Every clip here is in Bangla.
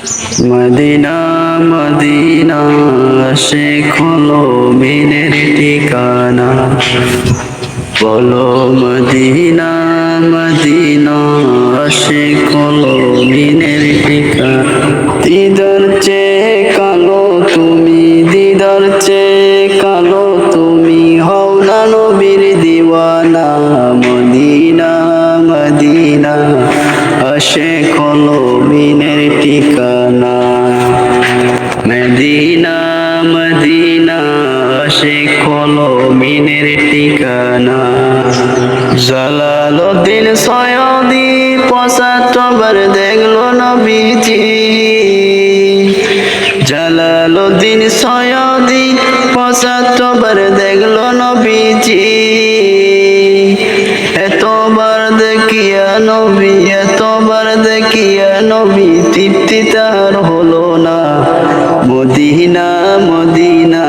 মদিনা মদিনা শেখ হলো মিনের ঠিকানা। বলো মদিনা মদিনা শেখ হলো মিনের ঠিকানা। দিদার চেয়ে কালো তুমি, দিদার চেয়ে কালো তুমি, হও না নবীর দিওয়ানা। মদিনা মদিনা শেখ হলো মিনের ঠিকানা। মদিনা মদিনা শেখ হলো মিনের ঠিকানা। জালালউদ্দিন সৈয়দী ৭৫ বার দেখলো নবীজি। জালালউদ্দিন সৈয়দী ৭৫ বার দেখলো নবীজি। এতবার দেখিয়া নবী, এতবার দেখিয়া নবী, তৃপ্তি তার হলো না। মদিনা মদিনা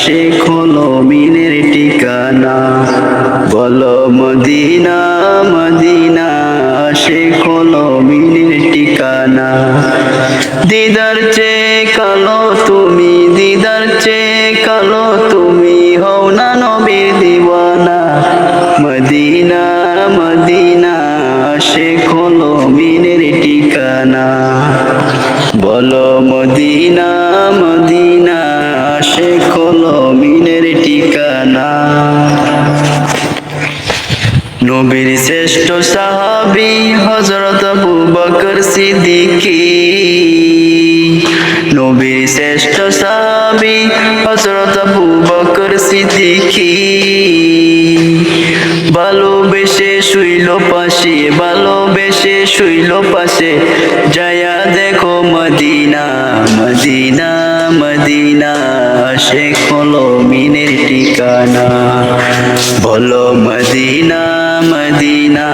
শেখ হলো মিনের ঠিকানা। বলো মদিনা মদিনা শেখ হলো মিনের ঠিকানা। দিদার চেয়ে কালো তুমি, দিদার চেয়ে কালো তুমি, হও না নবীর দিওয়ানা। মদিনা মদিনা শেখ হলো মিনের ঠিকানা। বলো মদিনা মদিনা শেখ হলো মিনের ঠিকানা। নবীর শ্রেষ্ঠ সাহাবী হযরত আবু বকর সিদ্দিকী। নবীর শ্রেষ্ঠ সাহাবী হযরত আবু বকর সিদ্দিকী। ভালোবেসে শুইল পাশে, ভালোবেসে শুইল পাশে, যায়া দেখো মদিনা। মদিনা মদিনা শেখ হলো মিনের ঠিকানা। বলো মদিনা মদিনা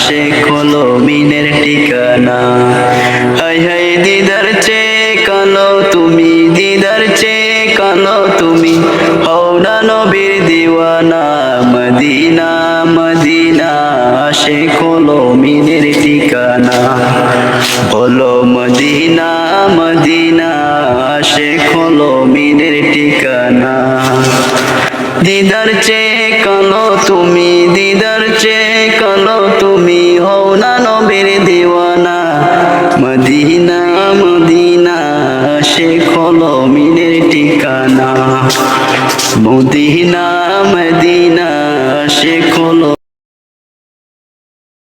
শেখ হলো মিনের ঠিকানা। হায় হায় দিদার চেয়ে কালো তুমি, দিদার চেয়ে কালো তুমি, হও না নবীর দিওয়ানা। মদিনা মদিনা শেখ হলো মিনের ঠিকানা। বলো মদিনা মদিনা শেখ হলো মিনের ঠিকানা। দিদার চেয়ে কালো তুমি, দিদার চেয়ে কালো তুমি, হও না নবীর দিওয়ানা। মদিনা মদিনা শেখ হলো মিনের ঠিকানা। মদিনা মদিনা শেখ হলো